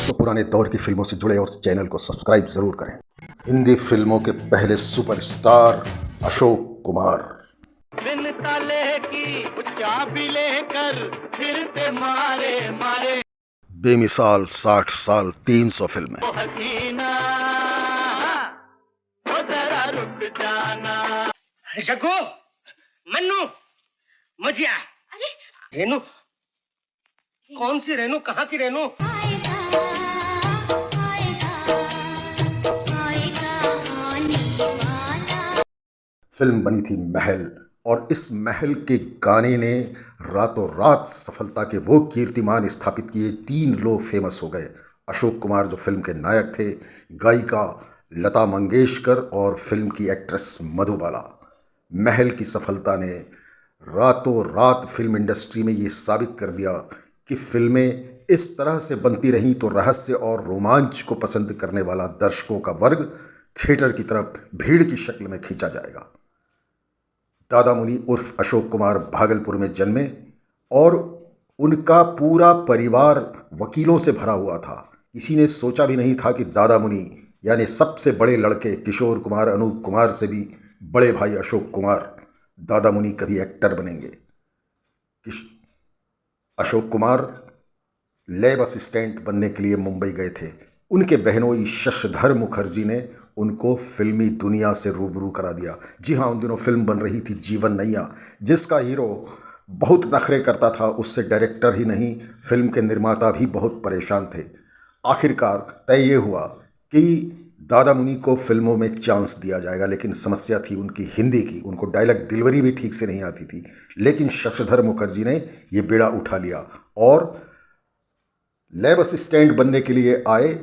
दोस्तों, पुराने दौर की फिल्मों से जुड़े और चैनल को सब्सक्राइब जरूर करें। हिंदी फिल्मों के पहले सुपरस्टार अशोक कुमार। बिन ताले की कुछ चाबी लेकर फिरते मारे मारे बेमिसाल 60 साल 300 फिल्में। वो हसीना वो जरा रुक जाना। जग्गू, मन्नू, मजिया, रेनू, कौन सी रेनू, कहाँ की रेनू? फिल्म बनी थी महल, और इस महल के गाने ने रातों रात सफलता के वो कीर्तिमान स्थापित किए। 3 लोग फेमस हो गए। अशोक कुमार जो फिल्म के नायक थे, गायिका लता मंगेशकर और फिल्म की एक्ट्रेस मधुबाला। महल की सफलता ने रातों रात फिल्म इंडस्ट्री में ये साबित कर दिया कि फिल्में इस तरह से बनती रहीं तो रहस्य और रोमांच को पसंद करने वाला दर्शकों का वर्ग थिएटर की तरफ भीड़ की शक्ल में खींचा जाएगा। दादा मुनि उर्फ अशोक कुमार भागलपुर में जन्मे और उनका पूरा परिवार वकीलों से भरा हुआ था। किसी ने सोचा भी नहीं था कि दादा मुनि यानी सबसे बड़े लड़के किशोर कुमार, अनूप कुमार से भी बड़े भाई अशोक कुमार, दादा मुनि कभी एक्टर बनेंगे। अशोक कुमार लैब असिस्टेंट बनने के लिए मुंबई गए थे। उनके बहनोई शशधर मुखर्जी ने उनको फिल्मी दुनिया से रूबरू करा दिया। जी हाँ, उन दिनों फिल्म बन रही थी जीवन नैया, जिसका हीरो बहुत नखरे करता था। उससे डायरेक्टर ही नहीं, फिल्म के निर्माता भी बहुत परेशान थे। आखिरकार तय ये हुआ कि दादा मुनि को फिल्मों में चांस दिया जाएगा, लेकिन समस्या थी उनकी हिंदी की। उनको डायलॉग डिलीवरी भी ठीक से नहीं आती थी। लेकिन शशधर मुखर्जी ने ये बेड़ा उठा लिया और लैब असिस्टेंट बनने के लिए आए।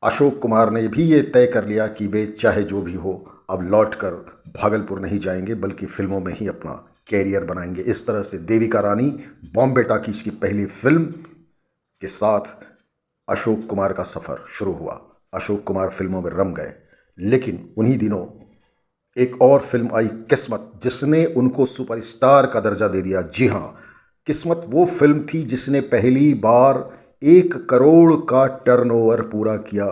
अशोक कुमार ने भी ये तय कर लिया कि वे चाहे जो भी हो अब लौट कर भागलपुर नहीं जाएंगे, बल्कि फिल्मों में ही अपना कैरियर बनाएंगे। इस तरह से देविका रानी बॉम्बे टॉकीज की पहली फिल्म के साथ अशोक कुमार का सफ़र शुरू हुआ। अशोक कुमार फिल्मों में रम गए, लेकिन उन्हीं दिनों एक और फिल्म आई किस्मत, जिसने उनको सुपरस्टार का दर्जा दे दिया। जी हाँ, किस्मत वो फिल्म थी जिसने पहली बार 1 करोड़ का टर्नओवर पूरा किया।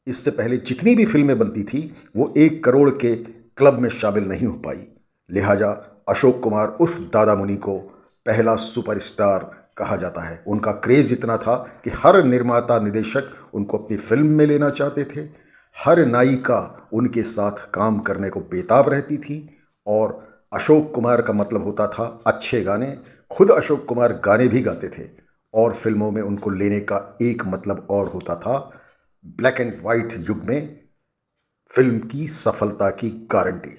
इससे पहले जितनी भी फिल्में बनती थी वो 1 करोड़ के क्लब में शामिल नहीं हो पाई। लिहाजा अशोक कुमार उर्फ दादा मुनि को पहला सुपरस्टार कहा जाता है। उनका क्रेज़ इतना था कि हर निर्माता निदेशक उनको अपनी फिल्म में लेना चाहते थे। हर नायिका उनके साथ काम करने को बेताब रहती थी। और अशोक कुमार का मतलब होता था अच्छे गाने। खुद अशोक कुमार गाने भी गाते थे और फिल्मों में उनको लेने का एक मतलब और होता था ब्लैक एंड वाइट युग में फिल्म की सफलता की गारंटी।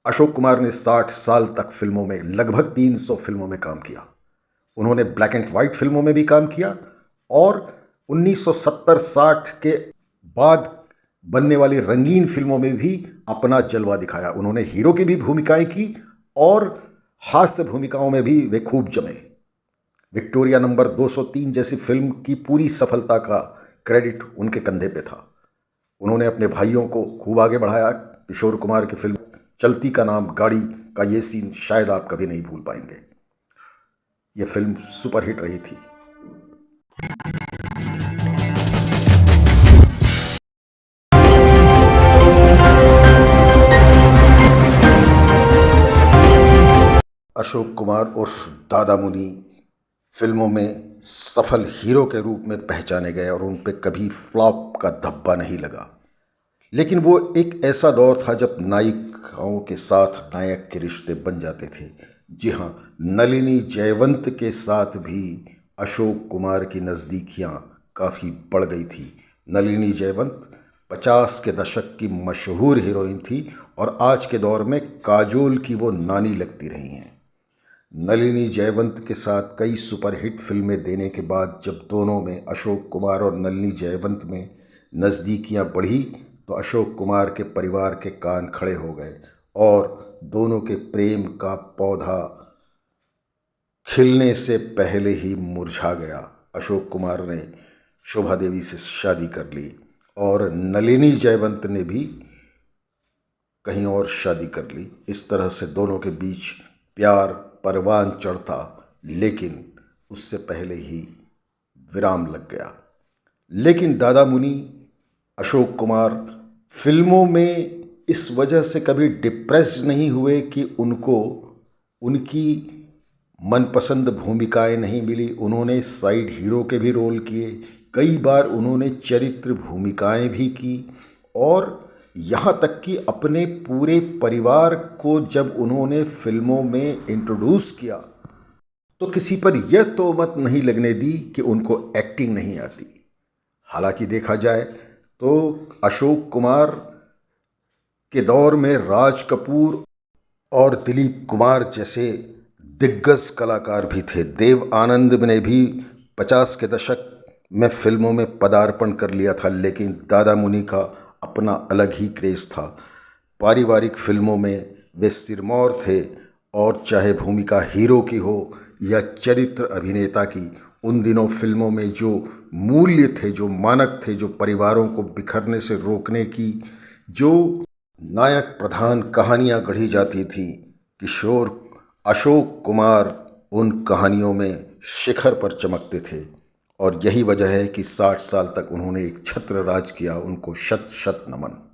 अशोक कुमार ने 60 साल तक फिल्मों में लगभग 300 फिल्मों में काम किया। उन्होंने ब्लैक एंड वाइट फिल्मों में भी काम किया और 1970-60 के बाद बनने वाली रंगीन फिल्मों में भी अपना जलवा दिखाया। उन्होंने हीरो की भी भूमिकाएं की और हास्य भूमिकाओं में भी वे खूब जमे। विक्टोरिया नंबर 203 जैसी फिल्म की पूरी सफलता का क्रेडिट उनके कंधे पे था। उन्होंने अपने भाइयों को खूब आगे बढ़ाया। किशोर कुमार की फिल्म चलती का नाम गाड़ी का ये सीन शायद आप कभी नहीं भूल पाएंगे। यह फिल्म सुपरहिट रही थी। अशोक कुमार उर्फ दादा मुनि फिल्मों में सफल हीरो के रूप में पहचाने गए और उन पे कभी फ्लॉप का धब्बा नहीं लगा। लेकिन वो एक ऐसा दौर था जब नायिकाओं के साथ नायक के रिश्ते बन जाते थे। जी हाँ, नलिनी जयवंत के साथ भी अशोक कुमार की नज़दीकियाँ काफ़ी बढ़ गई थी। नलिनी जयवंत 50 के दशक की मशहूर हीरोइन थी और आज के दौर में काजोल की वो नानी लगती रही हैं। नलिनी जयवंत के साथ कई सुपरहिट फिल्में देने के बाद जब दोनों में, अशोक कुमार और नलिनी जयवंत में, नज़दीकियां बढ़ी तो अशोक कुमार के परिवार के कान खड़े हो गए और दोनों के प्रेम का पौधा खिलने से पहले ही मुरझा गया। अशोक कुमार ने शोभा देवी से शादी कर ली और नलिनी जयवंत ने भी कहीं और शादी कर ली। इस तरह से दोनों के बीच प्यार परवान चढ़ता, लेकिन उससे पहले ही विराम लग गया। लेकिन दादा मुनि अशोक कुमार फिल्मों में इस वजह से कभी डिप्रेस्ड नहीं हुए कि उनको उनकी मनपसंद भूमिकाएं नहीं मिली। उन्होंने साइड हीरो के भी रोल किए, कई बार उन्होंने चरित्र भूमिकाएं भी की, और यहाँ तक कि अपने पूरे परिवार को जब उन्होंने फिल्मों में इंट्रोड्यूस किया तो किसी पर यह तोहमत नहीं लगने दी कि उनको एक्टिंग नहीं आती। हालांकि देखा जाए तो अशोक कुमार के दौर में राज कपूर और दिलीप कुमार जैसे दिग्गज कलाकार भी थे। देव आनंद ने भी 50 के दशक में फिल्मों में पदार्पण कर लिया था, लेकिन दादा मुनि का अपना अलग ही क्रेज़ था। पारिवारिक फिल्मों में वे सिरमौर थे, और चाहे भूमिका हीरो की हो या चरित्र अभिनेता की, उन दिनों फिल्मों में जो मूल्य थे, जो मानक थे, जो परिवारों को बिखरने से रोकने की जो नायक प्रधान कहानियाँ गढ़ी जाती थी, किशोर अशोक कुमार उन कहानियों में शिखर पर चमकते थे। और यही वजह है कि 60 साल तक उन्होंने एक छत्र राज किया। उनको शत शत नमन।